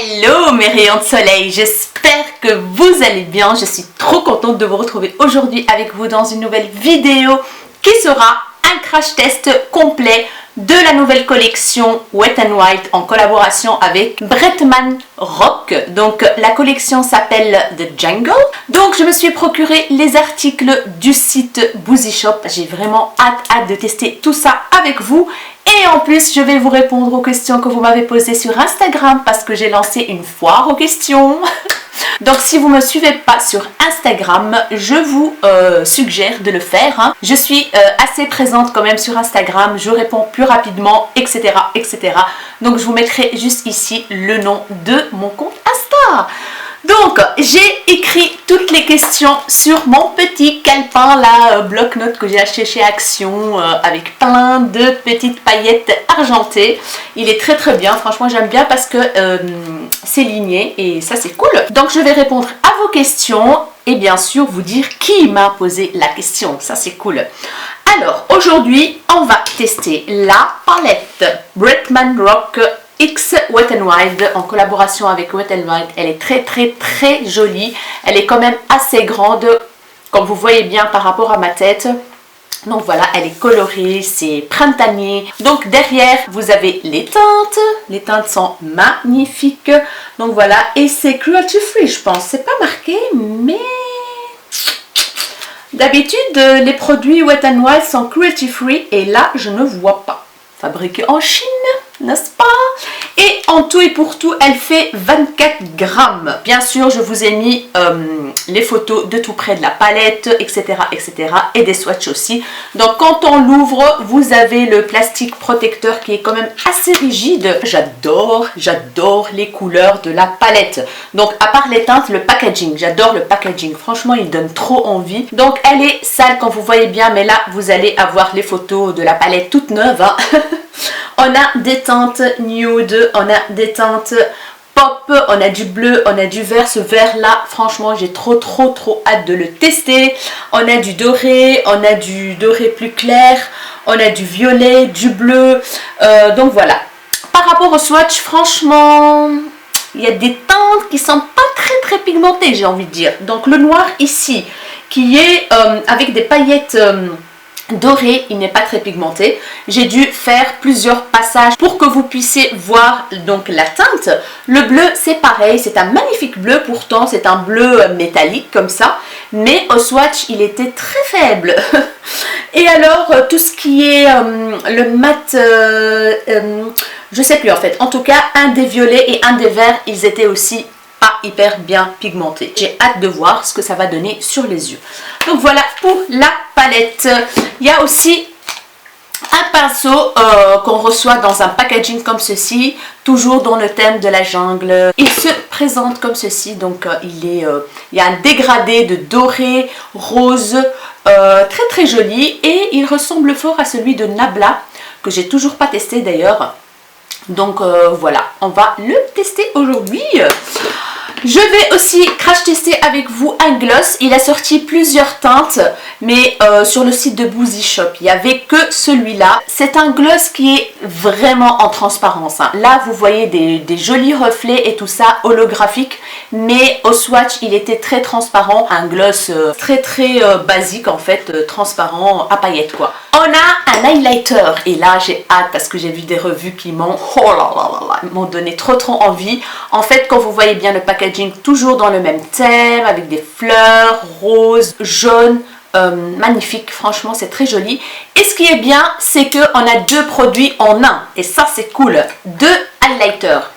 Hello mes rayons de soleil, j'espère que vous allez bien. Je suis trop contente de vous retrouver aujourd'hui avec vous dans une nouvelle vidéo qui sera un crash test complet de la nouvelle collection Wet n Wild en collaboration avec Bretman Rock. Donc la collection s'appelle The Jungle. Donc je me suis procuré les articles du site Boozy Shop. J'ai vraiment hâte de tester tout ça avec vous. Et en plus, je vais vous répondre aux questions que vous m'avez posées sur Instagram parce que j'ai lancé une foire aux questions. Donc si vous ne me suivez pas sur Instagram, je vous suggère de le faire. Hein. Je suis assez présente quand même sur Instagram, je réponds plus rapidement, etc. etc. Donc je vous mettrai juste ici le nom de mon compte Insta. Donc, j'ai écrit toutes les questions sur mon petit calepin, là, bloc-notes que j'ai acheté chez Action, avec plein de petites paillettes argentées. Il est très très bien, franchement j'aime bien parce que c'est ligné et ça c'est cool. Donc je vais répondre à vos questions et bien sûr vous dire qui m'a posé la question, ça c'est cool. Alors, aujourd'hui, on va tester la palette Bretman Rock X Wet n Wild en collaboration avec Wet n Wild. Elle est très très très jolie. Elle est quand même assez grande, comme vous voyez bien par rapport à ma tête. Donc voilà, elle est colorée, c'est printanier. Donc derrière, vous avez les teintes. Les teintes sont magnifiques. Donc voilà, et c'est cruelty free, je pense. C'est pas marqué, mais d'habitude, les produits Wet n Wild sont cruelty free et là, je ne vois pas. Fabriquée en Chine, n'est-ce pas? Et en tout et pour tout, elle fait 24 grammes. Bien sûr, je vous ai mis les photos de tout près de la palette, etc., etc. et des swatchs aussi. Donc, quand on l'ouvre, vous avez le plastique protecteur qui est quand même assez rigide. J'adore les couleurs de la palette. Donc, à part les teintes, le packaging. J'adore le packaging. Franchement, il donne trop envie. Donc, elle est sale, comme vous voyez bien. Mais là, vous allez avoir les photos de la palette toute neuve. Hein. On a des teintes nude, on a des teintes pop, on a du bleu, on a du vert. Ce vert là, franchement, j'ai trop hâte de le tester. On a du doré, on a du doré plus clair, on a du violet, du bleu. Donc voilà. Par rapport au swatch, franchement, il y a des teintes qui sont pas très pigmentées, j'ai envie de dire. Donc le noir ici, qui est avec des paillettes doré, il n'est pas très pigmenté. J'ai dû faire plusieurs passages pour que vous puissiez voir donc la teinte. Le bleu c'est pareil, c'est un magnifique bleu, pourtant c'est un bleu métallique comme ça, mais au swatch il était très faible. Et alors tout ce qui est le mat, je sais plus en fait, en tout cas un des violets et un des verts, ils étaient aussi pas hyper bien pigmenté. J'ai hâte de voir ce que ça va donner sur les yeux. Donc voilà pour la palette. Il y a aussi un pinceau qu'on reçoit dans un packaging comme ceci, toujours dans le thème de la jungle. Il se présente comme ceci, donc il y a un dégradé de doré, rose, très joli, et il ressemble fort à celui de Nabla, que j'ai toujours pas testé d'ailleurs. Donc voilà, on va le tester aujourd'hui. Je vais aussi crash tester avec vous un gloss. Il a sorti plusieurs teintes, mais sur le site de Boozy Shop, il n'y avait que celui-là. C'est un gloss qui est vraiment en transparence. Hein. Là, vous voyez des jolis reflets et tout ça, holographique, mais au swatch, il était très transparent. Un gloss très basique en fait, transparent à paillettes quoi. On a un highlighter et là, j'ai hâte parce que j'ai vu des revues qui m'ont donné trop envie. En fait, quand vous voyez bien le packaging, toujours dans le même thème, avec des fleurs, roses, jaunes, magnifique, franchement c'est très joli. Et ce qui est bien, c'est qu'on a deux produits en un, et ça c'est cool, deux highlighters.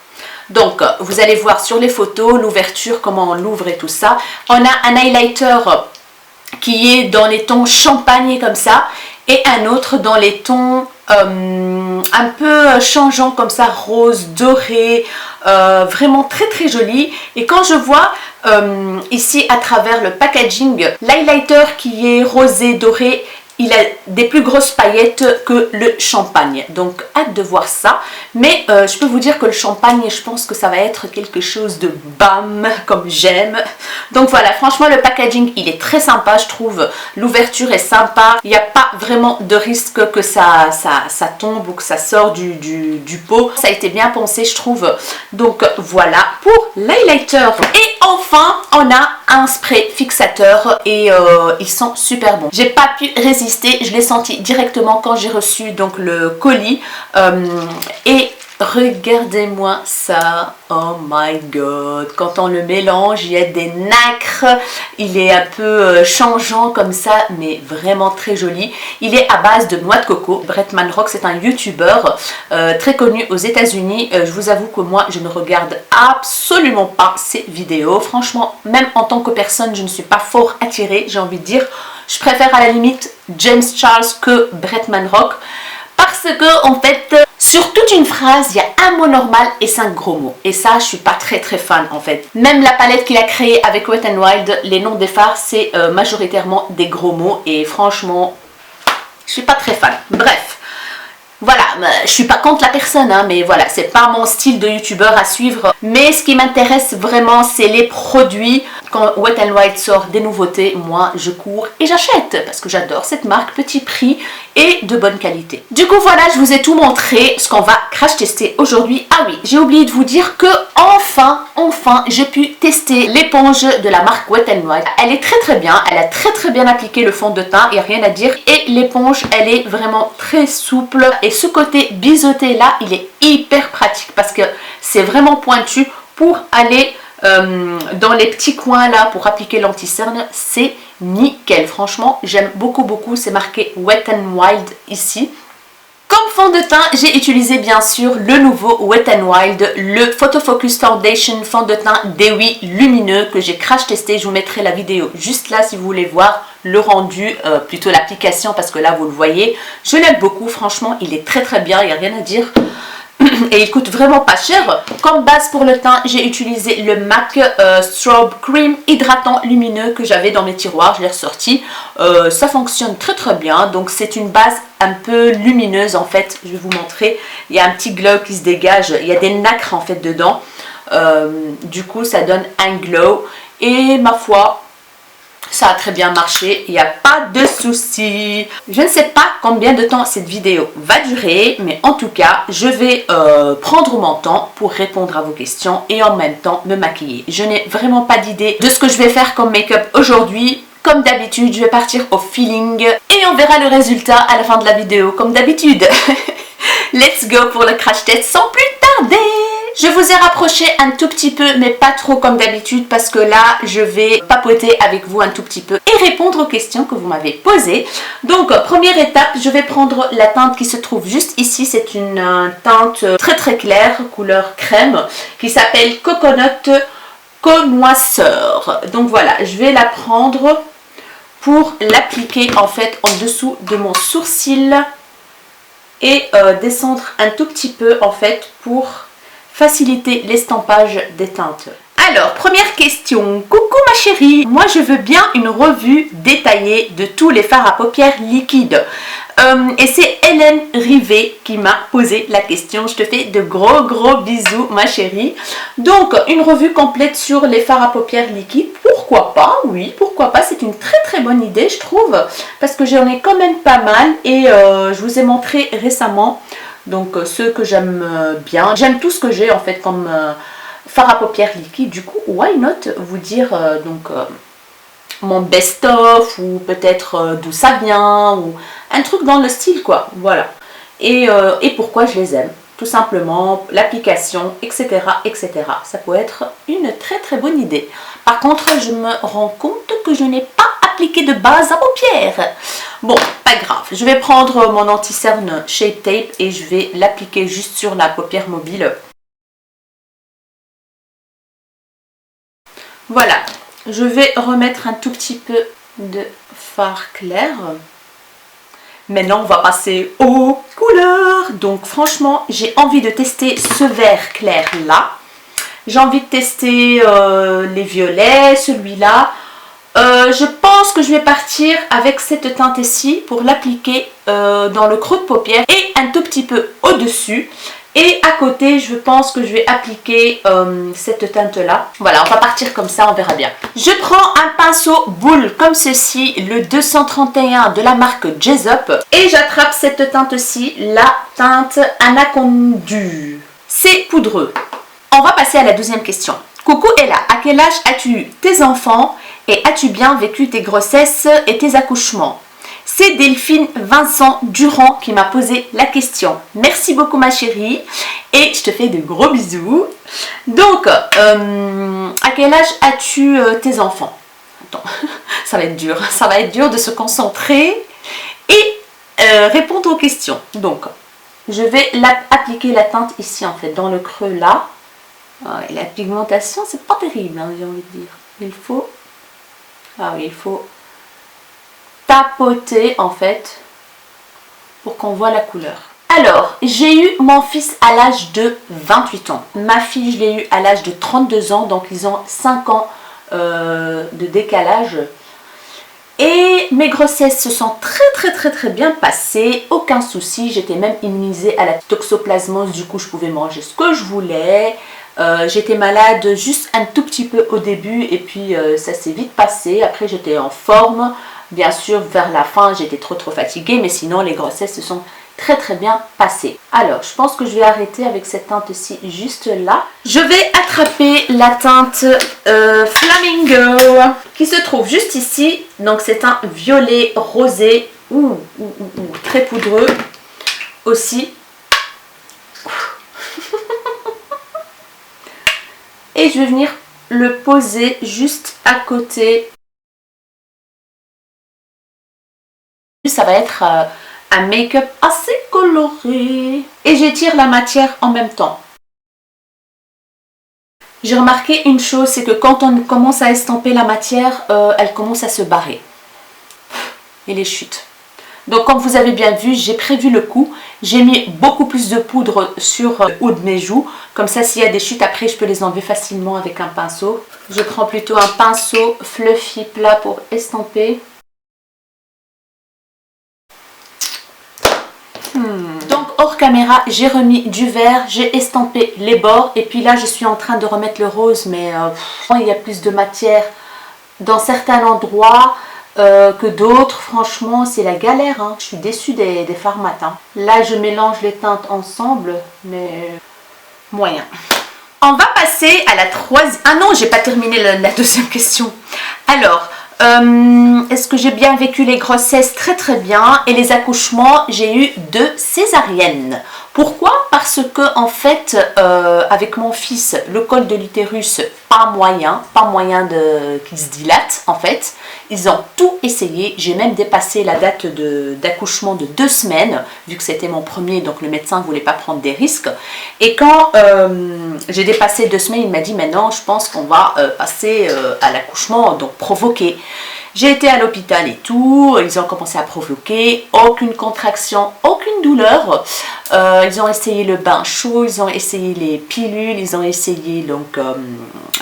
Donc vous allez voir sur les photos, l'ouverture, comment on l'ouvre et tout ça. On a un highlighter qui est dans les tons champagne comme ça, et un autre dans les tons un peu changeants comme ça, rose, doré, vraiment très joli. Et quand je vois ici à travers le packaging, l'highlighter qui est rosé, doré il a des plus grosses paillettes que le champagne. Donc hâte de voir ça. Mais je peux vous dire que le champagne, je pense que ça va être quelque chose de bam, comme j'aime. Donc voilà, franchement le packaging il est très sympa, je trouve. L'ouverture est sympa. Il n'y a pas vraiment de risque que ça tombe ou que ça sort du pot. Ça a été bien pensé, je trouve. Donc voilà pour l'highlighter. Et enfin, on a un spray fixateur et ils sont super bons. J'ai pas pu résister, je l'ai senti directement quand j'ai reçu donc le colis et regardez-moi ça, oh my god, quand on le mélange il y a des nacres, il est un peu changeant comme ça mais vraiment très joli. Il est à base de noix de coco. Bretman Rock c'est un youtubeur très connu aux États-Unis. Je vous avoue que moi je ne regarde absolument pas ses vidéos, franchement même en tant que personne je ne suis pas fort attirée, j'ai envie de dire. Je préfère à la limite James Charles que Bretman Rock parce que en fait sur toute une phrase il y a un mot normal et 5 gros mots et ça je suis pas très fan en fait. Même la palette qu'il a créée avec Wet n Wild, les noms des fards c'est majoritairement des gros mots et franchement je suis pas très fan. Bref. Voilà, je suis pas contre la personne, hein, mais voilà, c'est pas mon style de youtubeur à suivre. Mais ce qui m'intéresse vraiment, c'est les produits. Quand Wet n Wild sort des nouveautés, moi je cours et j'achète parce que j'adore cette marque, petit prix et de bonne qualité. Du coup voilà, je vous ai tout montré ce qu'on va crash tester aujourd'hui. Ah oui, j'ai oublié de vous dire que enfin j'ai pu tester l'éponge de la marque Wet n Wild. Elle est très bien, elle a très bien appliqué le fond de teint, il n'y a rien à dire. Et l'éponge, elle est vraiment très souple. Et ce côté biseauté là, il est hyper pratique parce que c'est vraiment pointu pour aller dans les petits coins là pour appliquer l'anti-cerne. C'est nickel, franchement j'aime beaucoup, c'est marqué Wet n Wild ici. Comme fond de teint, j'ai utilisé bien sûr le nouveau Wet n Wild, le Photo Focus Foundation fond de teint Dewy lumineux que j'ai crash testé. Je vous mettrai la vidéo juste là si vous voulez voir le rendu, plutôt l'application parce que là vous le voyez. Je l'aime beaucoup, franchement il est très bien, il n'y a rien à dire. Et il coûte vraiment pas cher. Comme base pour le teint, j'ai utilisé le MAC Strobe Cream hydratant lumineux que j'avais dans mes tiroirs. Je l'ai ressorti. Ça fonctionne très bien. Donc c'est une base un peu lumineuse en fait. Je vais vous montrer. Il y a un petit glow qui se dégage. Il y a des nacres en fait dedans. Du coup ça donne un glow. Et ma foi, ça a très bien marché, il n'y a pas de souci. Je ne sais pas combien de temps cette vidéo va durer, mais en tout cas, je vais prendre mon temps pour répondre à vos questions et en même temps me maquiller. Je n'ai vraiment pas d'idée de ce que je vais faire comme make-up aujourd'hui. Comme d'habitude, je vais partir au feeling et on verra le résultat à la fin de la vidéo, comme d'habitude. Let's go pour le crash test sans plus tarder. Je vous ai rapproché un tout petit peu, mais pas trop comme d'habitude, parce que là, je vais papoter avec vous un tout petit peu et répondre aux questions que vous m'avez posées. Donc, première étape, je vais prendre la teinte qui se trouve juste ici. C'est une teinte très claire, couleur crème, qui s'appelle Coconut Connoisseur. Donc voilà, je vais la prendre pour l'appliquer en fait en dessous de mon sourcil et descendre un tout petit peu en fait pour faciliter l'estampage des teintes. Alors, première question. Coucou ma chérie, moi je veux bien une revue détaillée de tous les fards à paupières liquides. Et c'est Hélène Rivet qui m'a posé la question. Je te fais de gros bisous ma chérie. Donc, une revue complète sur les fards à paupières liquides. Pourquoi pas? Oui, pourquoi pas? C'est une très bonne idée je trouve. Parce que j'en ai quand même pas mal. Et je vous ai montré récemment donc ceux que j'aime bien. J'aime tout ce que j'ai en fait comme fard à paupières liquide. Du coup, why not vous dire mon best-of ou peut-être d'où ça vient ou un truc dans le style quoi. Voilà. Et pourquoi je les aime. Tout simplement, l'application, etc. Ça peut être une très bonne idée. Par contre, je me rends compte que je n'ai pas appliqué de base à paupières. Bon, pas grave. Je vais prendre mon anti-cerne Shape Tape et je vais l'appliquer juste sur la paupière mobile. Voilà. Je vais remettre un tout petit peu de fard clair. Maintenant, on va passer aux couleurs. Donc, franchement, j'ai envie de tester ce vert clair là. J'ai envie de tester les violets, celui-là. Je pense que je vais partir avec cette teinte ici pour l'appliquer dans le creux de paupière et un tout petit peu au-dessus. Et à côté, je pense que je vais appliquer cette teinte-là. Voilà, on va partir comme ça, on verra bien. Je prends un pinceau boule comme ceci, le 231 de la marque Jessup. Et j'attrape cette teinte-ci, la teinte Anacondu. C'est poudreux. On va passer à la deuxième question. Coucou Ella, à quel âge as-tu eu tes enfants et as-tu bien vécu tes grossesses et tes accouchements? C'est Delphine Vincent Durand qui m'a posé la question. Merci beaucoup ma chérie et je te fais de gros bisous. Donc, à quel âge as-tu tes enfants? Attends, ça va être dur de se concentrer et répondre aux questions. Donc, je vais appliquer la teinte ici en fait, dans le creux là. Et la pigmentation, c'est pas terrible, hein, j'ai envie de dire. Il faut tapoter en fait pour qu'on voit la couleur. Alors, j'ai eu mon fils à l'âge de 28 ans. Ma fille, je l'ai eu à l'âge de 32 ans, donc ils ont 5 ans de décalage. Et mes grossesses se sont très bien passées, aucun souci. J'étais même immunisée à la toxoplasmose, du coup je pouvais manger ce que je voulais. J'étais malade juste un tout petit peu au début et puis ça s'est vite passé. Après j'étais en forme, bien sûr vers la fin j'étais trop fatiguée, mais sinon les grossesses se sont très bien passées. Alors je pense que je vais arrêter avec cette teinte-ci juste là. Je vais attraper la teinte Flamingo qui se trouve juste ici. Donc c'est un violet rosé, très poudreux aussi. Et je vais venir le poser juste à côté. Ça va être un make-up assez coloré. Et j'étire la matière en même temps. J'ai remarqué une chose, c'est que quand on commence à estamper la matière, elle commence à se barrer. Et les chutes. Donc comme vous avez bien vu, j'ai prévu le coup. J'ai mis beaucoup plus de poudre sur le haut de mes joues. Comme ça, s'il y a des chutes, après, je peux les enlever facilement avec un pinceau. Je prends plutôt un pinceau fluffy plat pour estamper. Donc hors caméra, j'ai remis du vert, j'ai estampé les bords. Et puis là, je suis en train de remettre le rose. Mais il y a plus de matière dans certains endroits. Que d'autres, franchement c'est la galère, hein. Je suis déçue des Pharmat, hein. Là je mélange les teintes ensemble, mais moyen. On va passer à la troisième. Ah non, j'ai pas terminé la deuxième question. Alors, est-ce que j'ai bien vécu les grossesses? Très bien. Et les accouchements, j'ai eu 2 césariennes. Pourquoi? Parce que en fait, avec mon fils, le col de l'utérus, pas moyen qu'il se dilate en fait. Ils ont tout essayé. J'ai même dépassé la date d'accouchement de 2 semaines, vu que c'était mon premier, donc le médecin ne voulait pas prendre des risques. Et quand j'ai dépassé 2 semaines, il m'a dit maintenant, je pense qu'on va passer à l'accouchement, donc provoqué. J'ai été à l'hôpital et tout, ils ont commencé à provoquer, aucune contraction, aucune douleur. Ils ont essayé le bain chaud, ils ont essayé les pilules, ils ont essayé donc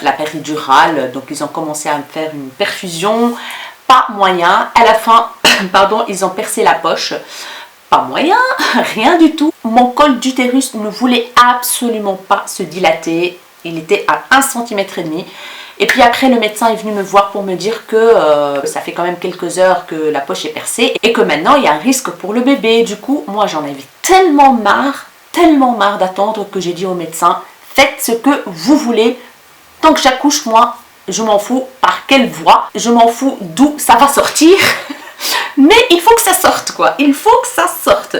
la péridurale, donc ils ont commencé à me faire une perfusion, pas moyen. À la fin, pardon, ils ont percé la poche, pas moyen, rien du tout. Mon col d'utérus ne voulait absolument pas se dilater, il était à 1,5 cm. Et puis après, le médecin est venu me voir pour me dire que ça fait quand même quelques heures que la poche est percée et que maintenant il y a un risque pour le bébé. Du coup, moi j'en avais tellement marre d'attendre que j'ai dit au médecin, faites ce que vous voulez. Tant que j'accouche, moi, je m'en fous par quelle voie, je m'en fous d'où ça va sortir. Mais il faut que ça sorte quoi, il faut que ça sorte.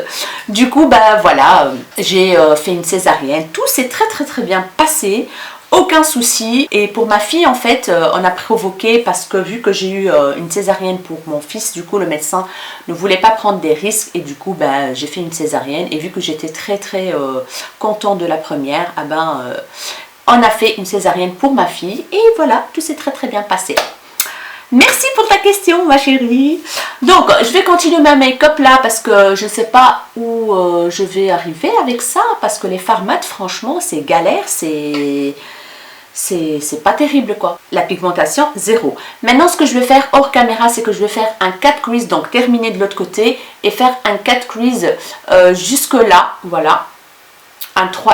Du coup, bah voilà, j'ai fait une césarienne. Tout s'est très bien passé. Aucun souci. Et pour ma fille en fait on a provoqué parce que vu que j'ai eu une césarienne pour mon fils, du coup le médecin ne voulait pas prendre des risques et du coup bah, j'ai fait une césarienne. Et vu que j'étais très content de la première, on a fait une césarienne pour ma fille et voilà, tout s'est très bien passé. Merci pour ta question ma chérie. Donc je vais continuer ma make-up là parce que je ne sais pas où je vais arriver avec ça, parce que les Pharmat franchement c'est galère, c'est pas terrible quoi. La pigmentation, zéro. Maintenant, ce que je vais faire hors caméra, c'est que je vais faire un cut crease, donc terminer de l'autre côté et faire un cut crease jusque là, voilà.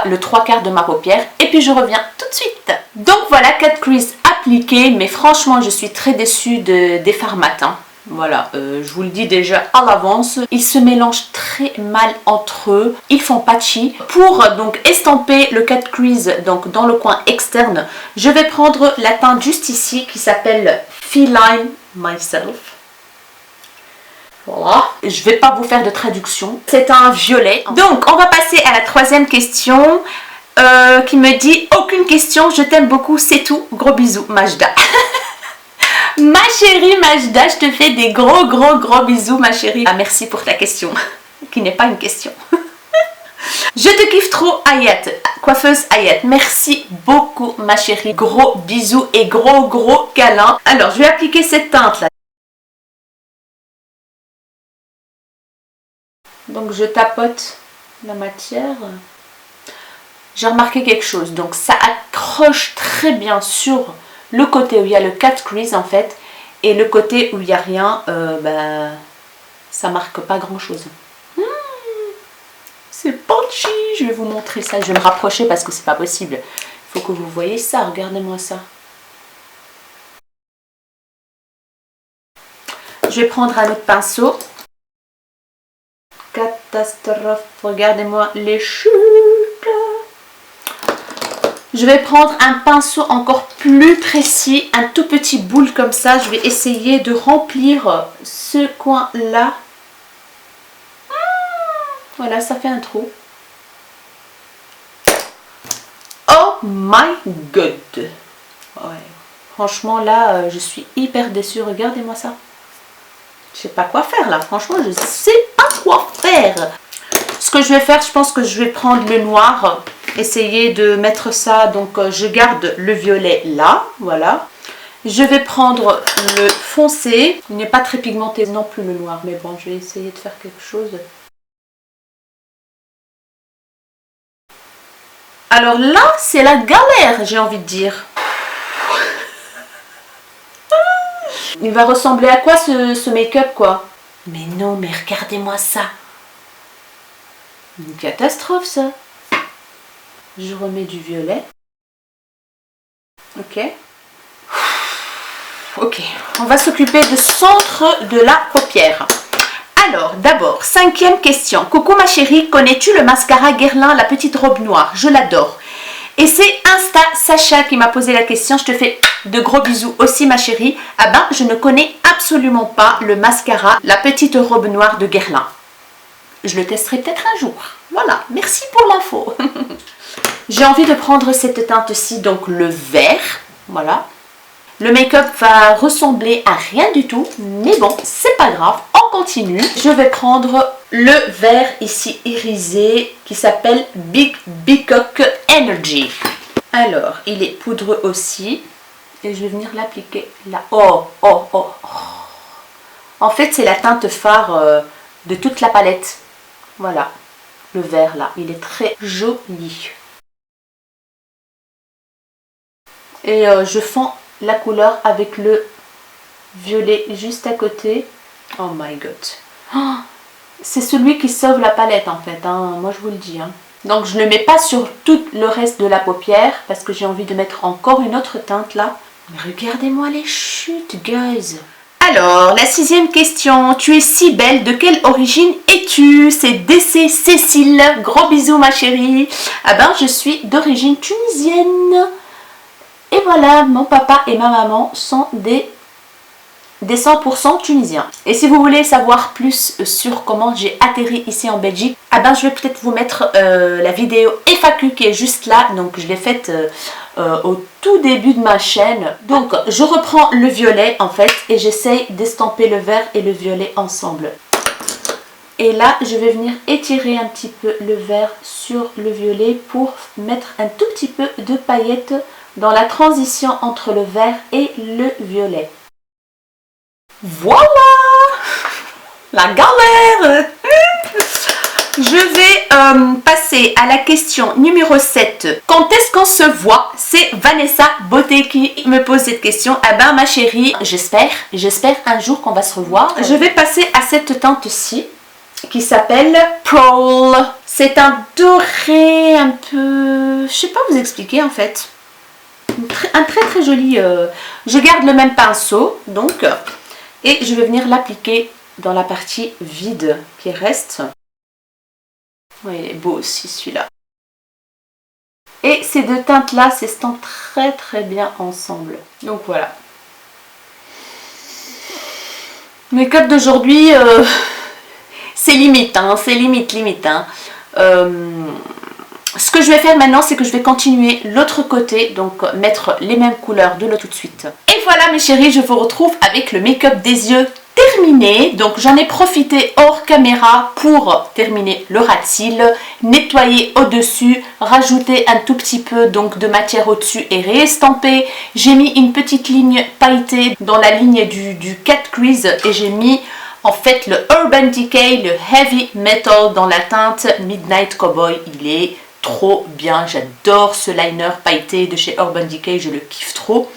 Le 3/4 de ma paupière et puis je reviens tout de suite. Donc voilà, cut crease appliqué, mais franchement je suis très déçue des fards mat. Voilà, je vous le dis déjà à l'avance, ils se mélangent très mal entre eux, ils font patchy. Pour donc estamper le cut crease donc dans le coin externe, je vais prendre la teinte juste ici qui s'appelle Feline Myself. Voilà, je vais pas vous faire de traduction, c'est un violet. Donc on va passer à la troisième question qui me dit aucune question, je t'aime beaucoup, c'est tout, gros bisous Majda. Ma chérie Majda, je te fais des gros bisous ma chérie. Ah, merci pour ta question, qui n'est pas une question. Je te kiffe trop Ayat, coiffeuse Ayat, merci beaucoup ma chérie. Gros bisous et gros câlins. Alors je vais appliquer cette teinte là. Donc je tapote la matière. J'ai remarqué quelque chose, donc ça accroche très bien sur le côté où il y a le cut crease en fait, et le côté où il n'y a rien, ça marque pas grand chose. C'est punchy, je vais vous montrer ça, je vais me rapprocher parce que c'est pas possible. Il faut que vous voyez ça, regardez-moi ça. Je vais prendre un autre pinceau. Catastrophe, regardez-moi les chutes. Je vais prendre un pinceau encore plus précis, un tout petit boule comme ça. Je vais essayer de remplir ce coin-là. Voilà, ça fait un trou. Oh my god! Ouais. Franchement, là, je suis hyper déçue. Regardez-moi ça. Je sais pas quoi faire là. Franchement, je sais pas quoi faire. Ce que je vais faire, je pense que je vais prendre le noir. Essayer de mettre ça. Donc, je garde le violet là. Voilà. Je vais prendre le foncé. Il n'est pas très pigmenté non plus le noir. Mais bon, je vais essayer de faire quelque chose. Alors là, c'est la galère, j'ai envie de dire. Il va ressembler à quoi ce make-up, quoi? Mais non, mais regardez-moi ça. Une catastrophe, ça. Je remets du violet. Ok. Ok, on va s'occuper du centre de la paupière. Alors, d'abord, cinquième question. Coucou ma chérie, connais-tu le mascara Guerlain, la petite robe noire? Je l'adore. Et c'est Insta Sacha qui m'a posé la question. Je te fais de gros bisous aussi ma chérie. Ah ben, je ne connais absolument pas le mascara, la petite robe noire de Guerlain. Je le testerai peut-être un jour. Voilà, merci pour l'info. J'ai envie de prendre cette teinte-ci, donc le vert. Voilà. Le make-up va ressembler à rien du tout, mais bon, c'est pas grave, on continue. Je vais prendre le vert ici irisé qui s'appelle Big Peacock Energy. Alors, il est poudreux aussi et je vais venir l'appliquer là. Oh. En fait, c'est la teinte phare de toute la palette. Voilà, le vert là, il est très joli. Et je fonds la couleur avec le violet juste à côté. Oh my god. Oh, c'est celui qui sauve la palette en fait, hein. Moi je vous le dis. Hein. Donc je ne le mets pas sur tout le reste de la paupière parce que j'ai envie de mettre encore une autre teinte là. Mais regardez-moi les chutes, guys. Alors, la sixième question. Tu es si belle, de quelle origine es-tu? C'est DC Cécile. Gros bisous ma chérie. Ah ben, je suis d'origine tunisienne. Et voilà, mon papa et ma maman sont des 100% tunisiens. Et si vous voulez savoir plus sur comment j'ai atterri ici en Belgique, ah ben, je vais peut-être vous mettre la vidéo FAQ qui est juste là. Donc je l'ai faite au tout début de ma chaîne. Donc je reprends le violet en fait et j'essaye d'estamper le vert et le violet ensemble. Et là, je vais venir étirer un petit peu le vert sur le violet pour mettre un tout petit peu de paillettes dans la transition entre le vert et le violet. Voilà! La galère! Je vais passer à la question numéro 7. Quand est-ce qu'on se voit? C'est Vanessa Beauté qui me pose cette question. Ah ben ma chérie, j'espère un jour qu'on va se revoir. Je vais passer à cette teinte-ci qui s'appelle Pearl. C'est un doré un peu... Je sais pas vous expliquer en fait. Un très joli... Je garde le même pinceau donc. Et je vais venir l'appliquer dans la partie vide qui reste. Oui, il est beau aussi celui-là. Et ces deux teintes-là s'estampent très bien ensemble. Donc voilà. Make-up d'aujourd'hui, c'est limite, hein, c'est limite. Hein. Ce que je vais faire maintenant, c'est que je vais continuer l'autre côté, donc mettre les mêmes couleurs de l'autre tout de suite. Et voilà mes chéris, je vous retrouve avec le make-up des yeux terminé. Donc j'en ai profité hors caméra pour terminer le ras de cils, nettoyer au-dessus, rajouter un tout petit peu donc de matière au-dessus et réestamper. J'ai mis une petite ligne pailletée dans la ligne du cat crease et j'ai mis en fait le Urban Decay, le Heavy Metal dans la teinte Midnight Cowboy. Il est trop bien, j'adore ce liner pailleté de chez Urban Decay, je le kiffe trop.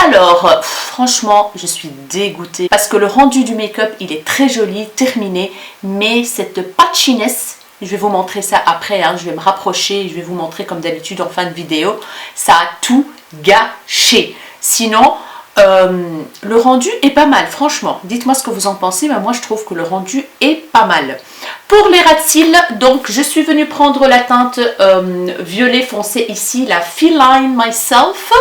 Alors, franchement, je suis dégoûtée parce que le rendu du make-up, il est très joli, terminé, mais cette patchiness, je vais vous montrer ça après, hein, je vais me rapprocher, je vais vous montrer comme d'habitude en fin de vidéo, ça a tout gâché. Sinon, le rendu est pas mal, franchement. Dites-moi ce que vous en pensez, mais moi je trouve que le rendu est pas mal. Pour les ras de cils, donc je suis venue prendre la teinte violet foncé ici, la Feline Myself.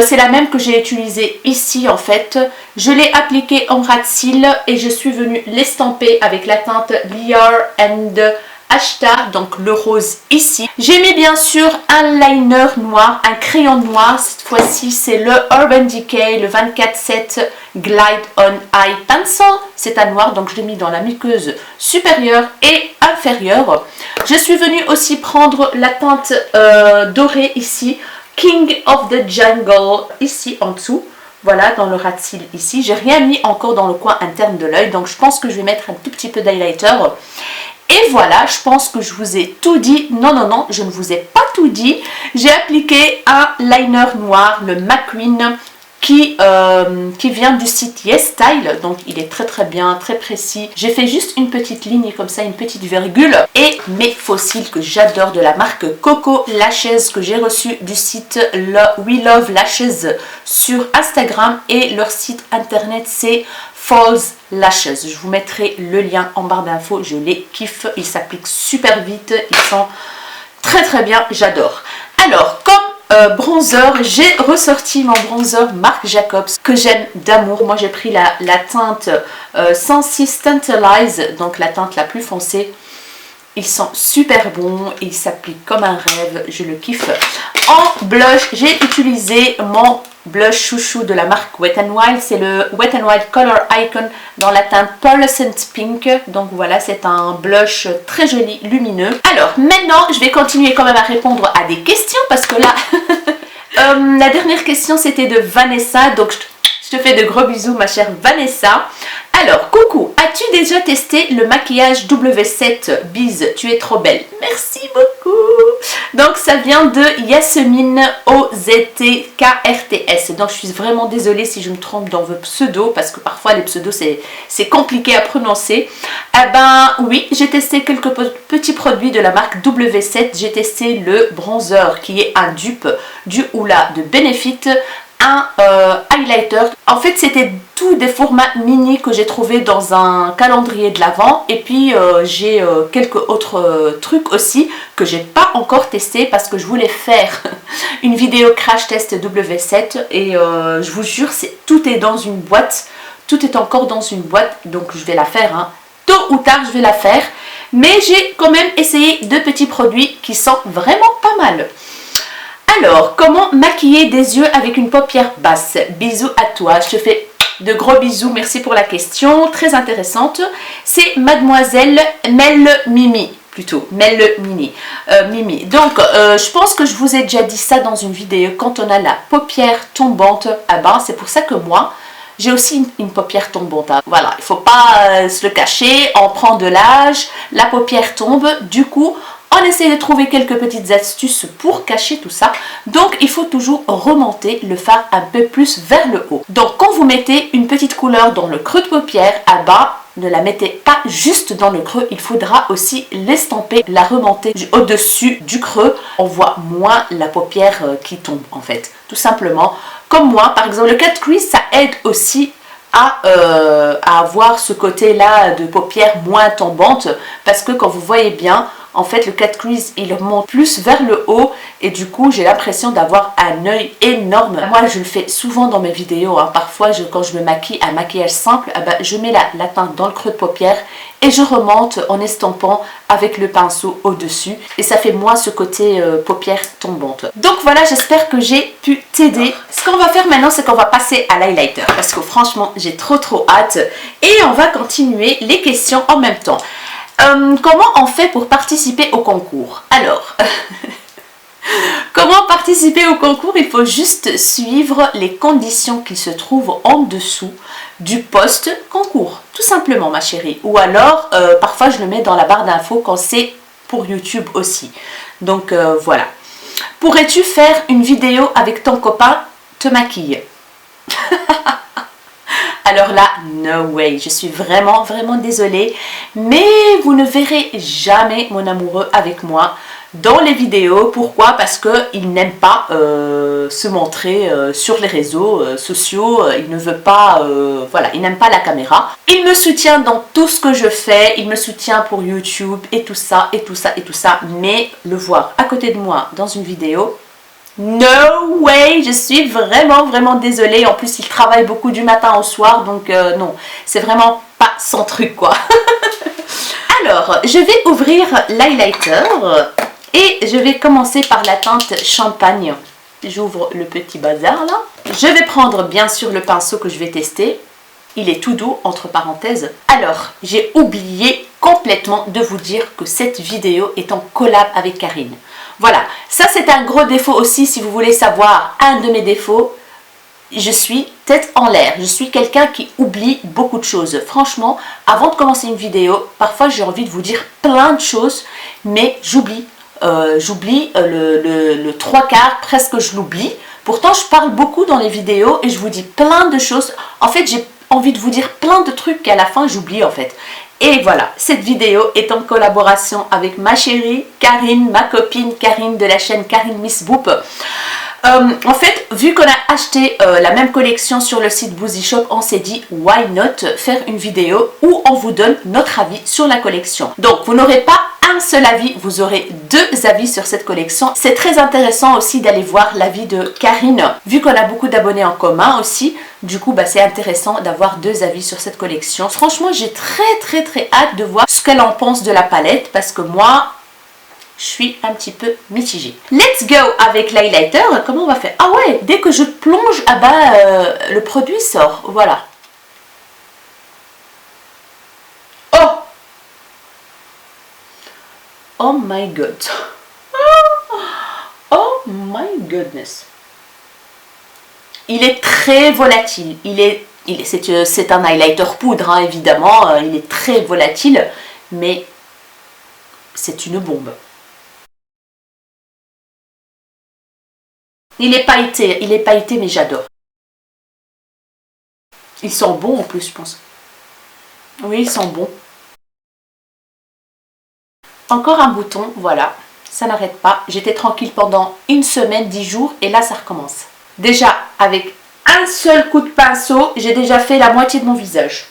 C'est la même que j'ai utilisée ici en fait. Je l'ai appliquée en ras de cils et je suis venue l'estamper avec la teinte Liar and Ashta, donc le rose ici. J'ai mis bien sûr un liner noir, un crayon noir. Cette fois-ci, c'est le Urban Decay, le 24-7 Glide on Eye Pencil. C'est un noir, donc je l'ai mis dans la muqueuse supérieure et inférieure. Je suis venue aussi prendre la teinte dorée ici, King of the Jungle, ici en dessous. Voilà, dans le ras de cils ici. J'ai rien mis encore dans le coin interne de l'œil, donc je pense que je vais mettre un tout petit peu d'highlighter. Et voilà, je pense que je vous ai tout dit. Non, je ne vous ai pas tout dit. J'ai appliqué un liner noir, le McQueen, qui vient du site Yes Style. Donc il est très bien, très précis. J'ai fait juste une petite ligne comme ça, une petite virgule. Et mes faux cils que j'adore de la marque Coco Lashes que j'ai reçu du site We Love Lashes sur Instagram. Et leur site internet c'est False Lashes. Je vous mettrai le lien en barre d'infos. Je les kiffe. Ils s'appliquent super vite. Ils sont très bien. J'adore. Alors, comme bronzer, j'ai ressorti mon bronzer Marc Jacobs que j'aime d'amour. Moi, j'ai pris la teinte 106 Tantalize, donc la teinte la plus foncée. Ils sont super bons. Ils s'appliquent comme un rêve. Je le kiffe. En blush, j'ai utilisé mon blush chouchou de la marque Wet n Wild, c'est le Wet n Wild Color Icon dans la teinte Pearlescent Pink. Donc voilà, c'est un blush très joli, lumineux. Alors maintenant, je vais continuer quand même à répondre à des questions parce que là, la dernière question c'était de Vanessa, donc je te fais de gros bisous ma chère Vanessa. Alors, coucou, as-tu déjà testé le maquillage W7 Bise? Tu es trop belle. Merci beaucoup. Donc, ça vient de Yasmine OZTKRTS. Donc, je suis vraiment désolée si je me trompe dans vos pseudos parce que parfois, les pseudos, c'est compliqué à prononcer. Eh ben, oui, j'ai testé quelques petits produits de la marque W7. J'ai testé le bronzer qui est un dupe du Hoola de Benefit. Un highlighter. En fait, c'était tous des formats mini que j'ai trouvé dans un calendrier de l'Avent. Et puis, j'ai quelques autres trucs aussi que j'ai pas encore testé parce que je voulais faire une vidéo crash test W7. Et je vous jure, tout est dans une boîte. Tout est encore dans une boîte. Donc, je vais la faire. Hein. Tôt ou tard, je vais la faire. Mais j'ai quand même essayé deux petits produits qui sont vraiment pas mal. Alors, comment maquiller des yeux avec une paupière basse? Bisous à toi, je te fais de gros bisous, merci pour la question, très intéressante. C'est Mademoiselle Mel Mimi, plutôt, Mel Mini. Mimi. Donc, je pense que je vous ai déjà dit ça dans une vidéo, quand on a la paupière tombante, ah ben, c'est pour ça que moi, j'ai aussi une paupière tombante. Hein. Voilà, il ne faut pas se le cacher, on prend de l'âge, la paupière tombe, du coup, on essaie de trouver quelques petites astuces pour cacher tout ça. Donc, il faut toujours remonter le fard un peu plus vers le haut. Donc, quand vous mettez une petite couleur dans le creux de paupière, à bas, ne la mettez pas juste dans le creux, il faudra aussi l'estamper, la remonter au-dessus du creux. On voit moins la paupière qui tombe en fait, tout simplement. Comme moi, par exemple, le cut crease, ça aide aussi à avoir ce côté-là de paupière moins tombante parce que quand vous voyez bien, en fait, le cut crease, il remonte plus vers le haut et du coup, j'ai l'impression d'avoir un œil énorme. Moi, je le fais souvent dans mes vidéos. Hein. Parfois, quand je me maquille un maquillage simple, je mets la teinte dans le creux de paupière et je remonte en estampant avec le pinceau au-dessus. Et ça fait moins ce côté paupière tombante. Donc voilà, j'espère que j'ai pu t'aider. Ce qu'on va faire maintenant, c'est qu'on va passer à l'highlighter parce que franchement, j'ai trop hâte. Et on va continuer les questions en même temps. Comment on fait pour participer au concours? Alors, comment participer au concours? Il faut juste suivre les conditions qui se trouvent en dessous du post concours, tout simplement ma chérie. Ou alors, parfois je le mets dans la barre d'infos quand c'est pour YouTube aussi. Donc voilà. Pourrais-tu faire une vidéo avec ton copain te maquille? Alors là, no way, je suis vraiment désolée, mais vous ne verrez jamais mon amoureux avec moi dans les vidéos. Pourquoi? Parce qu'il n'aime pas se montrer sur les réseaux sociaux, il ne veut pas, voilà, il n'aime pas la caméra. Il me soutient dans tout ce que je fais, il me soutient pour YouTube et tout ça, mais le voir à côté de moi dans une vidéo, no way, je suis vraiment désolée. En plus, il travaille beaucoup du matin au soir, donc non, c'est vraiment pas son truc, quoi. Alors, je vais ouvrir l'highlighter et je vais commencer par la teinte champagne. J'ouvre le petit bazar, là. Je vais prendre, bien sûr, le pinceau que je vais tester. Il est tout doux, entre parenthèses. Alors, j'ai oublié complètement de vous dire que cette vidéo est en collab avec Karine. Voilà, ça c'est un gros défaut aussi si vous voulez savoir un de mes défauts. Je suis tête en l'air, je suis quelqu'un qui oublie beaucoup de choses. Franchement, avant de commencer une vidéo, parfois j'ai envie de vous dire plein de choses, mais j'oublie. Le trois quarts, presque je l'oublie. Pourtant, je parle beaucoup dans les vidéos et je vous dis plein de choses. En fait, j'ai envie de vous dire plein de trucs qu'à la fin j'oublie en fait. Et voilà, cette vidéo est en collaboration avec ma chérie Karine, ma copine Karine de la chaîne Karine Miss Boop. En fait, vu qu'on a acheté la même collection sur le site Boozy Shop, on s'est dit why not faire une vidéo où on vous donne notre avis sur la collection. Donc, vous n'aurez pas un seul avis, vous aurez deux avis sur cette collection. C'est très intéressant aussi d'aller voir l'avis de Karine, vu qu'on a beaucoup d'abonnés en commun aussi. Du coup, c'est intéressant d'avoir deux avis sur cette collection. Franchement, j'ai très hâte de voir ce qu'elle en pense de la palette, parce que moi, je suis un petit peu mitigée. Let's go avec l'highlighter. Comment on va faire? Ah ouais, dès que je plonge, le produit sort. Voilà. Oh! Oh my god. Oh my goodness. Il est très volatile. C'est un highlighter poudre, hein, évidemment. Il est très volatile, mais c'est une bombe. Il est pailleté, mais j'adore. Ils sont bons en plus, je pense. Oui, ils sont bons. Encore un bouton, voilà. Ça n'arrête pas. J'étais tranquille pendant une semaine, 10 jours, et là, ça recommence. Déjà, avec un seul coup de pinceau, j'ai déjà fait la moitié de mon visage.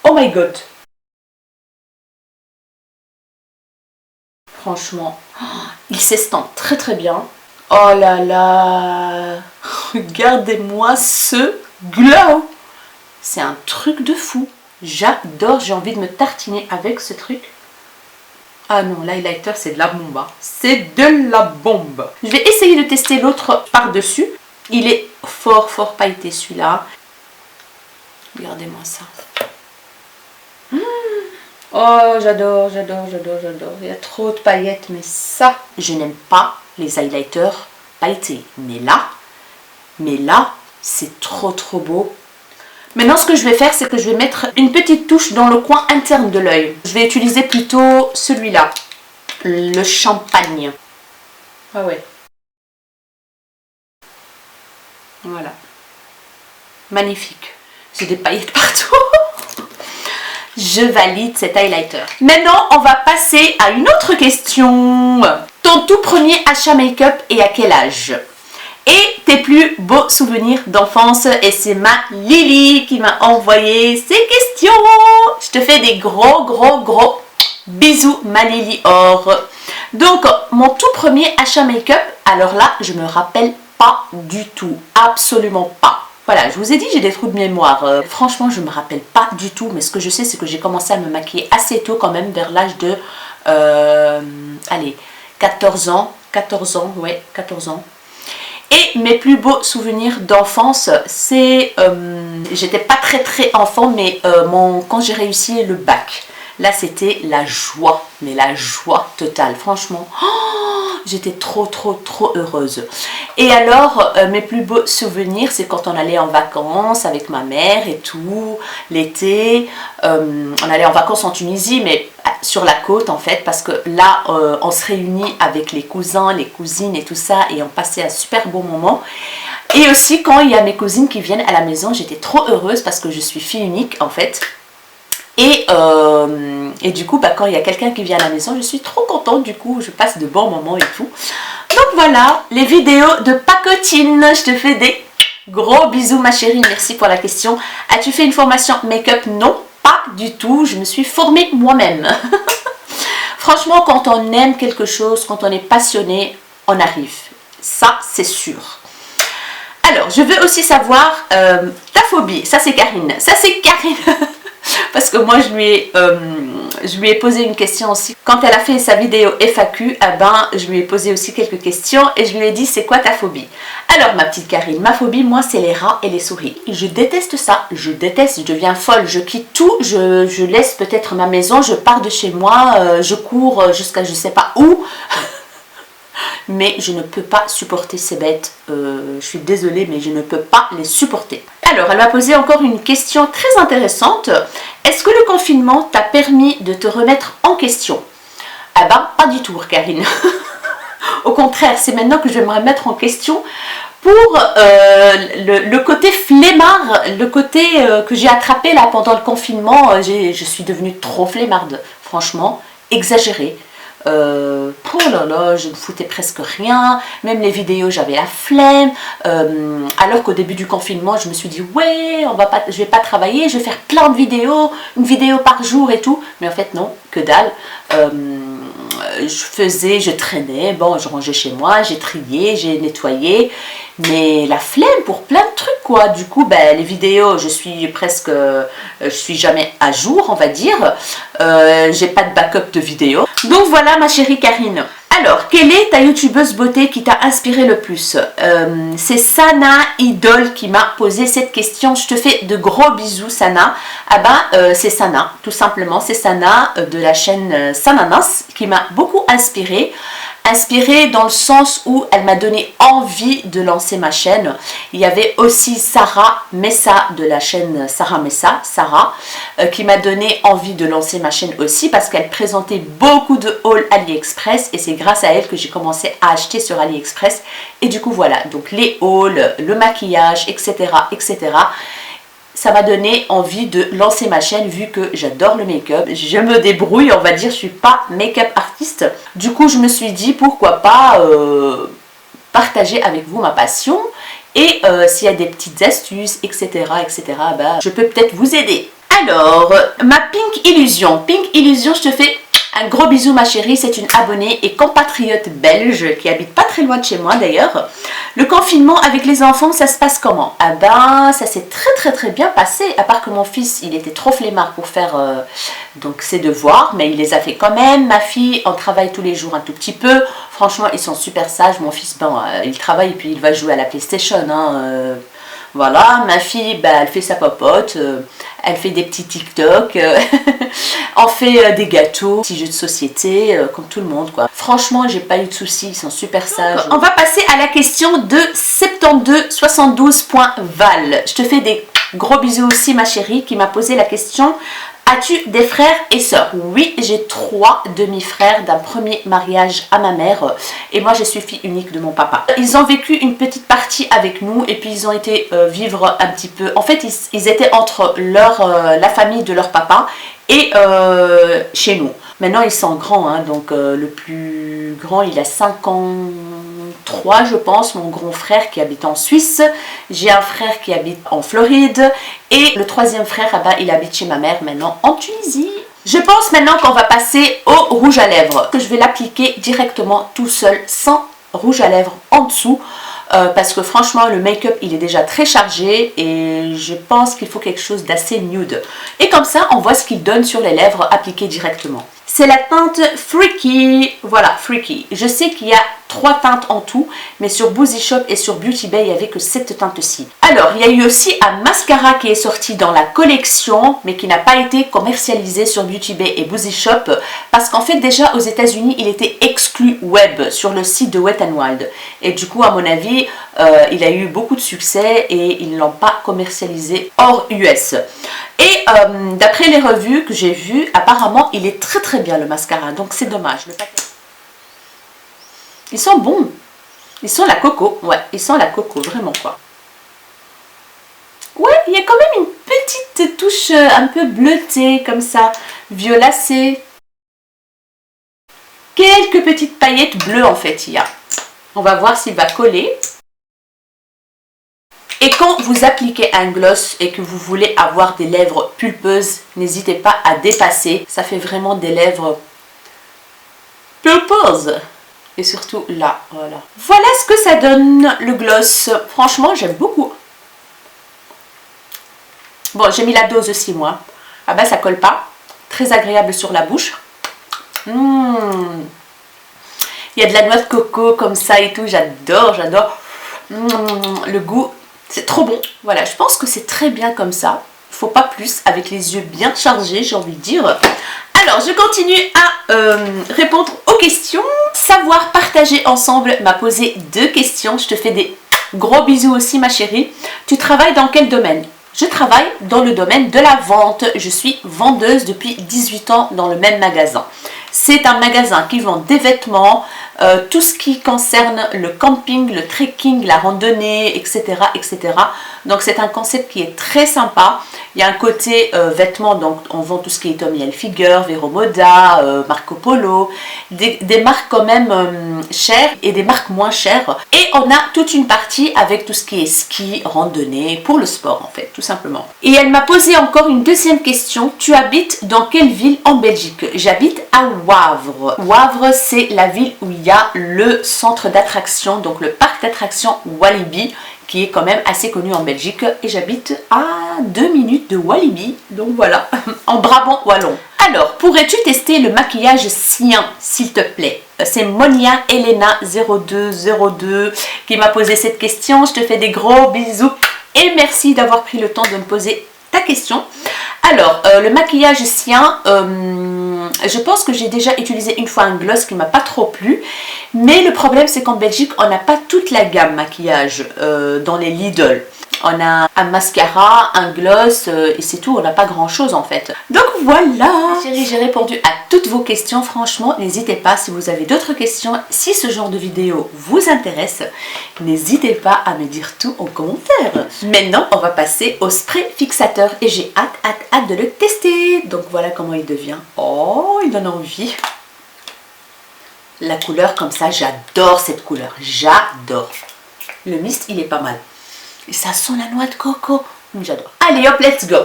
Oh my god. Franchement, il s'estampe très bien. Oh là là. Regardez-moi ce glow. C'est un truc de fou. J'adore, j'ai envie de me tartiner avec ce truc. Ah non, l'highlighter, c'est de la bombe. C'est de la bombe. Je vais essayer de tester l'autre par-dessus. Il est fort pailleté celui-là. Regardez-moi ça. Oh, j'adore. Il y a trop de paillettes, mais ça, je n'aime pas les highlighters pailletés. Mais là, C'est trop beau. Maintenant, ce que je vais faire, c'est que je vais mettre une petite touche dans le coin interne de l'œil. Je vais utiliser plutôt celui-là, le champagne. Ah ouais. Voilà. Magnifique. J'ai des paillettes partout. Je valide cet highlighter. Maintenant, on va passer à une autre question. Ton tout premier achat make-up et à quel âge? Et tes plus beaux souvenirs d'enfance. Et c'est ma Lily qui m'a envoyé ces questions. Je te fais des gros bisous, ma Lily Or. Donc, mon tout premier achat make-up, alors là, je me rappelle pas du tout. Absolument pas. Voilà, je vous ai dit, j'ai des trous de mémoire. Franchement, je ne me rappelle pas du tout. Mais ce que je sais, c'est que j'ai commencé à me maquiller assez tôt quand même, vers l'âge de... allez, 14 ans. 14 ans, ouais, 14 ans. Et mes plus beaux souvenirs d'enfance, c'est... j'étais pas très enfant, mais quand j'ai réussi le bac, là c'était la joie, mais la joie totale, franchement. Oh, j'étais trop heureuse. Et alors, mes plus beaux souvenirs, c'est quand on allait en vacances avec ma mère et tout, l'été. On allait en vacances en Tunisie, mais sur la côte en fait, parce que là, on se réunit avec les cousins, les cousines et tout ça, et on passait un super beau moment. Et aussi, quand il y a mes cousines qui viennent à la maison, j'étais trop heureuse parce que je suis fille unique en fait. Et du coup, bah, quand il y a quelqu'un qui vient à la maison, je suis trop contente, du coup, je passe de bons moments et tout. Donc voilà, les vidéos de pacotine. Je te fais des gros bisous ma chérie, merci pour la question. As-tu fait une formation make-up? Non, pas du tout, je me suis formée moi-même. Franchement, quand on aime quelque chose, quand on est passionné, on arrive. Ça, c'est sûr. Alors, je veux aussi savoir ta phobie. Ça, c'est Karine. Ça, c'est Karine. Parce que moi, je lui ai posé une question aussi. Quand elle a fait sa vidéo FAQ, eh ben, je lui ai posé aussi quelques questions et je lui ai dit, c'est quoi ta phobie? Alors, ma petite Karine, ma phobie, moi, c'est les rats et les souris. Je déteste ça, je déteste, je deviens folle, je quitte tout, je laisse peut-être ma maison, je pars de chez moi, je cours jusqu'à je sais pas où. Mais je ne peux pas supporter ces bêtes. Je suis désolée, mais je ne peux pas les supporter. Alors, elle m'a posé encore une question très intéressante. Est-ce que le confinement t'a permis de te remettre en question? Ah ben, pas du tout, Karine. Au contraire, c'est maintenant que je vais me remettre en question pour le côté flemmard, le côté que j'ai attrapé là pendant le confinement. Je suis devenue trop flemmarde, franchement, exagérée. Oh là là, je ne foutais presque rien, même les vidéos j'avais la flemme, alors qu'au début du confinement je me suis dit ouais, je vais pas travailler, je vais faire plein de vidéos, une vidéo par jour et tout, mais en fait non, que dalle. Je traînais, bon, je rangeais chez moi, j'ai trié, j'ai nettoyé, mais la flemme pour plein de trucs quoi. Du coup, ben, les vidéos, je suis jamais à jour, on va dire. J'ai pas de backup de vidéos. Donc voilà ma chérie Karine. Alors, quelle est ta youtubeuse beauté qui t'a inspiré le plus? C'est Sana Idol qui m'a posé cette question. Je te fais de gros bisous Sana. Ah ben, c'est Sana, tout simplement. C'est Sana de la chaîne Sananas qui m'a beaucoup inspirée. Inspirée dans le sens où elle m'a donné envie de lancer ma chaîne. Il y avait aussi Sarah Messa de la chaîne Sarah Messa, Sarah, qui m'a donné envie de lancer ma chaîne aussi parce qu'elle présentait beaucoup de hauls AliExpress et c'est grâce à elle que j'ai commencé à acheter sur AliExpress. Et du coup voilà, donc les hauls, le maquillage, etc. etc. Ça m'a donné envie de lancer ma chaîne vu que j'adore le make-up. Je me débrouille, on va dire, je suis pas make-up artiste. Du coup, je me suis dit pourquoi pas partager avec vous ma passion. Et s'il y a des petites astuces, etc., bah, je peux peut-être vous aider. Alors, ma Pink Illusion. Pink Illusion, je te fais un gros bisou ma chérie, c'est une abonnée et compatriote belge qui habite pas très loin de chez moi d'ailleurs. Le confinement avec les enfants, ça se passe comment? Ah ben, ça s'est très bien passé, à part que mon fils, il était trop flemmard pour faire donc ses devoirs, mais il les a fait quand même. Ma fille, on travaille tous les jours un tout petit peu. Franchement, ils sont super sages. Mon fils, bon, il travaille et puis il va jouer à la PlayStation, hein, Voilà, ma fille, bah, elle fait sa popote, elle fait des petits TikTok, on fait des gâteaux, petits jeux de société, comme tout le monde quoi. Franchement, j'ai pas eu de soucis, ils sont super sages. On va passer à la question de 7272.val. Je te fais des gros bisous aussi ma chérie qui m'a posé la question. As-tu des frères et sœurs? Oui, j'ai 3 demi-frères d'un premier mariage à ma mère et moi je suis fille unique de mon papa. Ils ont vécu une petite partie avec nous et puis ils ont été vivre un petit peu. En fait, ils étaient entre la famille de leur papa et chez nous. Maintenant, ils sont grands, hein, donc le plus grand, il a 53, je pense, mon grand frère qui habite en Suisse. J'ai un frère qui habite en Floride. Et le troisième frère, ah bah, il habite chez ma mère maintenant en Tunisie. Je pense maintenant qu'on va passer au rouge à lèvres. Que je vais l'appliquer directement tout seul, sans rouge à lèvres en dessous. Parce que franchement le make-up il est déjà très chargé et je pense qu'il faut quelque chose d'assez nude. Et comme ça on voit ce qu'il donne sur les lèvres appliquées directement. C'est la teinte Freaky, voilà Freaky. Je sais qu'il y a 3 teintes en tout, mais sur Boozy Shop et sur Beauty Bay il n'y avait que cette teinte-ci. Alors il y a eu aussi un mascara qui est sorti dans la collection, mais qui n'a pas été commercialisé sur Beauty Bay et Boozy Shop, parce qu'en fait déjà aux États-Unis il était exclu web sur le site de Wet n Wild. Et du coup à mon avis il a eu beaucoup de succès et ils ne l'ont pas commercialisé hors US. Et d'après les revues que j'ai vues, apparemment il est très très bien le mascara, donc c'est dommage. Ils sont bons, ils sont la coco, ouais, ils sont la coco, vraiment quoi. Ouais, il y a quand même une petite touche un peu bleutée comme ça, violacée. Quelques petites paillettes bleues en fait il y a. On va voir s'il va coller. Et quand vous appliquez un gloss et que vous voulez avoir des lèvres pulpeuses, n'hésitez pas à dépasser. Ça fait vraiment des lèvres pulpeuses. Et surtout là, voilà. Voilà ce que ça donne le gloss. Franchement, j'aime beaucoup. Bon, j'ai mis la dose aussi moi. Ah bah ça colle pas. Très agréable sur la bouche. Il y a de la noix de coco comme ça et tout. J'adore, j'adore. Le goût. C'est trop bon. Voilà, je pense que c'est très bien comme ça. Il ne faut pas plus, avec les yeux bien chargés, j'ai envie de dire. Alors, je continue à répondre aux questions. Savoir partager ensemble m'a posé 2 questions. Je te fais des gros bisous aussi, ma chérie. Tu travailles dans quel domaine? Je travaille dans le domaine de la vente. Je suis vendeuse depuis 18 ans dans le même magasin. C'est un magasin qui vend des vêtements, tout ce qui concerne le camping, le trekking, la randonnée, etc. etc. Donc c'est un concept qui est très sympa. Il y a un côté vêtements, donc on vend tout ce qui est Tommy Hilfiger, Vero Moda, Marco Polo, des marques quand même chères et des marques moins chères. Et on a toute une partie avec tout ce qui est ski, randonnée, pour le sport en fait, tout simplement. Et elle m'a posé encore une deuxième question. Tu habites dans quelle ville en Belgique? J'habite à Wavre. Wavre, c'est la ville où il y a le centre d'attraction, donc le parc d'attraction Walibi, qui est quand même assez connu en Belgique. Et j'habite à 2 minutes de Walibi, donc voilà, en Brabant wallon. Alors, pourrais-tu tester le maquillage sien, s'il te plaît? C'est Monia Elena 0202 qui m'a posé cette question. Je te fais des gros bisous et merci d'avoir pris le temps de me poser ta question. Alors, le maquillage sien, je pense que j'ai déjà utilisé une fois un gloss qui ne m'a pas trop plu. Mais le problème, c'est qu'en Belgique, on n'a pas toute la gamme maquillage dans les Lidl. On a un mascara, un gloss et c'est tout, on n'a pas grand chose en fait. Donc voilà, chérie, j'ai répondu à toutes vos questions. Franchement, n'hésitez pas si vous avez d'autres questions. Si ce genre de vidéo vous intéresse, n'hésitez pas à me dire tout en commentaire. Maintenant, on va passer au spray fixateur et j'ai hâte de le tester. Donc voilà comment il devient. Oh, il donne envie. La couleur comme ça, j'adore cette couleur. J'adore. Le mist, il est pas mal. Et ça sent la noix de coco. J'adore. Allez hop, let's go.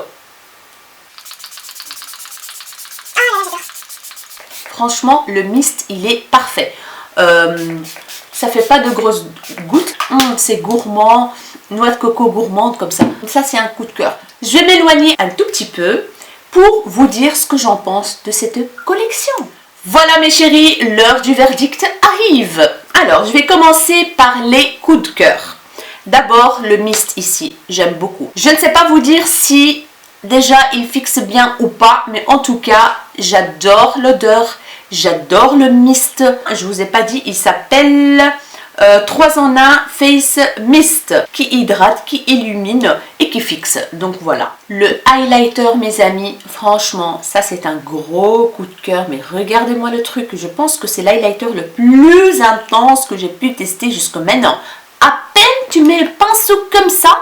Franchement, le mist, il est parfait. Ça fait pas de grosses gouttes. C'est gourmand. Noix de coco gourmande comme ça. Ça, c'est un coup de cœur. Je vais m'éloigner un tout petit peu pour vous dire ce que j'en pense de cette collection. Voilà mes chéris, l'heure du verdict arrive. Alors, je vais commencer par les coups de cœur. D'abord, le mist ici, j'aime beaucoup. Je ne sais pas vous dire si déjà il fixe bien ou pas, mais en tout cas, j'adore l'odeur, j'adore le mist. Je vous ai pas dit, il s'appelle 3 en 1 Face Mist, qui hydrate, qui illumine et qui fixe. Donc voilà, le highlighter mes amis, franchement, ça c'est un gros coup de cœur. Mais regardez-moi le truc, je pense que c'est l'highlighter le plus intense que j'ai pu tester jusqu'à maintenant. À peine tu mets le pinceau comme ça,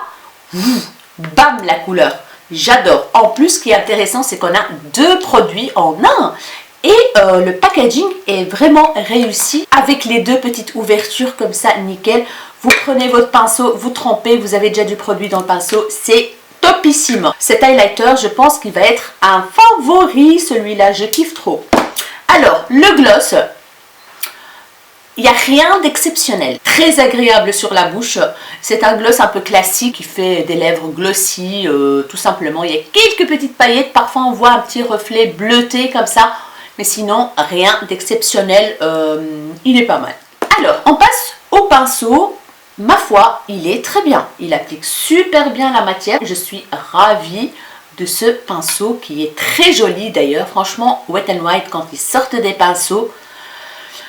bam la couleur. J'adore. En plus, ce qui est intéressant, c'est qu'on a 2 produits en un. Et le packaging est vraiment réussi avec les 2 petites ouvertures comme ça, nickel. Vous prenez votre pinceau, vous trempez, vous avez déjà du produit dans le pinceau, c'est topissime. Cet highlighter, je pense qu'il va être un favori, celui-là, je kiffe trop. Alors, le gloss, il n'y a rien d'exceptionnel. Très agréable sur la bouche. C'est un gloss un peu classique qui fait des lèvres glossy, tout simplement. Il y a quelques petites paillettes, parfois on voit un petit reflet bleuté comme ça. Mais sinon, rien d'exceptionnel, il est pas mal. Alors, on passe au pinceau. Ma foi, il est très bien. Il applique super bien la matière. Je suis ravie de ce pinceau qui est très joli d'ailleurs. Franchement, Wet n Wild, quand ils sortent des pinceaux,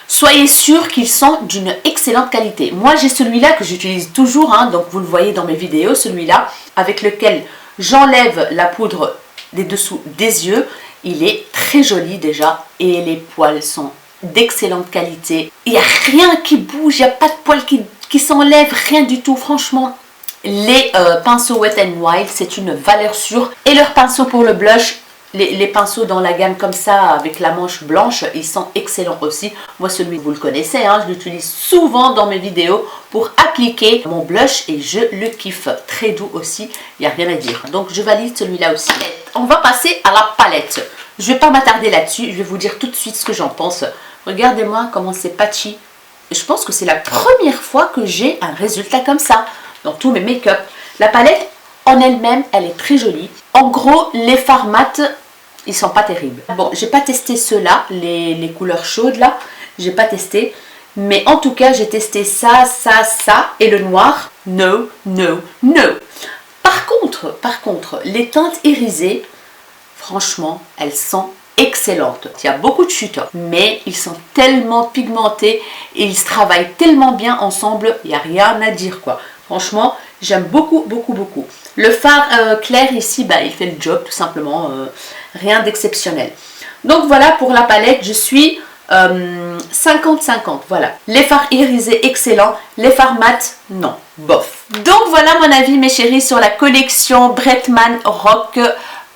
soyez sûr qu'ils sont d'une excellente qualité. Moi, j'ai celui-là que j'utilise toujours, hein, donc vous le voyez dans mes vidéos, celui-là, avec lequel j'enlève la poudre des dessous des yeux. Il est très joli déjà et les poils sont d'excellente qualité. Il n'y a rien qui bouge, il n'y a pas de poils qui s'enlèvent, rien du tout. Franchement, les pinceaux Wet n Wild, c'est une valeur sûre. Et leurs pinceaux pour le blush, les pinceaux dans la gamme comme ça, avec la manche blanche, ils sont excellents aussi. Moi, celui, vous le connaissez, hein, je l'utilise souvent dans mes vidéos pour appliquer mon blush et je le kiffe. Très doux aussi, il n'y a rien à dire. Donc, je valide celui-là aussi. On va passer à la palette. Je ne vais pas m'attarder là-dessus, je vais vous dire tout de suite ce que j'en pense. Regardez-moi comment c'est patchy. Je pense que c'est la première fois que j'ai un résultat comme ça dans tous mes make-up. La palette en elle-même, elle est très jolie. En gros, les fards mat, ils sont pas terribles. Bon, j'ai pas testé ceux-là, les couleurs chaudes là, j'ai pas testé. Mais en tout cas, j'ai testé ça, ça, ça et le noir. No, no, no. Par contre, les teintes irisées, franchement, elles sont excellentes. Il y a beaucoup de chutes, mais ils sont tellement pigmentés et ils se travaillent tellement bien ensemble, il n'y a rien à dire quoi. Franchement, j'aime beaucoup, beaucoup, beaucoup. Le fard clair ici, bah, il fait le job tout simplement, rien d'exceptionnel. Donc voilà pour la palette, je suis 50-50, voilà. Les fards irisés, excellents. Les fards mat, non, bof. Donc voilà mon avis mes chéris sur la collection Bretman Rock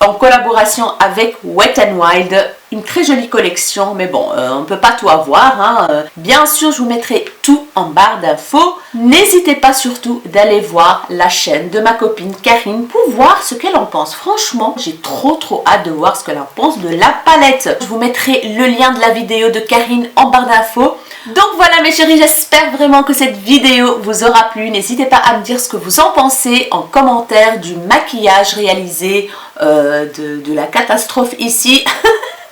en collaboration avec Wet n Wild. Une très jolie collection, mais bon, on ne peut pas tout avoir, hein. Bien sûr, je vous mettrai tout en barre d'infos. N'hésitez pas surtout d'aller voir la chaîne de ma copine Karine pour voir ce qu'elle en pense. Franchement, j'ai trop hâte de voir ce qu'elle en pense de la palette. Je vous mettrai le lien de la vidéo de Karine en barre d'infos. Donc voilà mes chéris, j'espère vraiment que cette vidéo vous aura plu. N'hésitez pas à me dire ce que vous en pensez en commentaire du maquillage réalisé, de la catastrophe ici.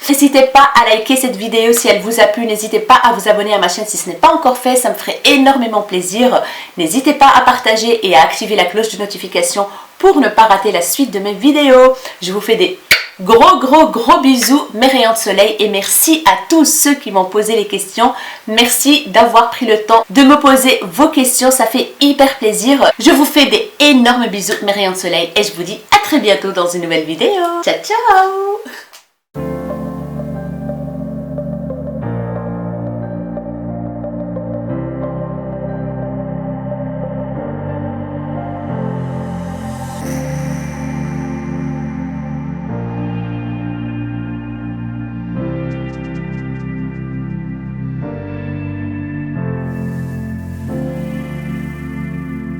N'hésitez pas à liker cette vidéo si elle vous a plu. N'hésitez pas à vous abonner à ma chaîne si ce n'est pas encore fait. Ça me ferait énormément plaisir. N'hésitez pas à partager et à activer la cloche de notification pour ne pas rater la suite de mes vidéos. Je vous fais des gros bisous, mes rayons de soleil. Et merci à tous ceux qui m'ont posé les questions. Merci d'avoir pris le temps de me poser vos questions. Ça fait hyper plaisir. Je vous fais des énormes bisous, mes rayons de soleil. Et je vous dis à très bientôt dans une nouvelle vidéo. Ciao, ciao!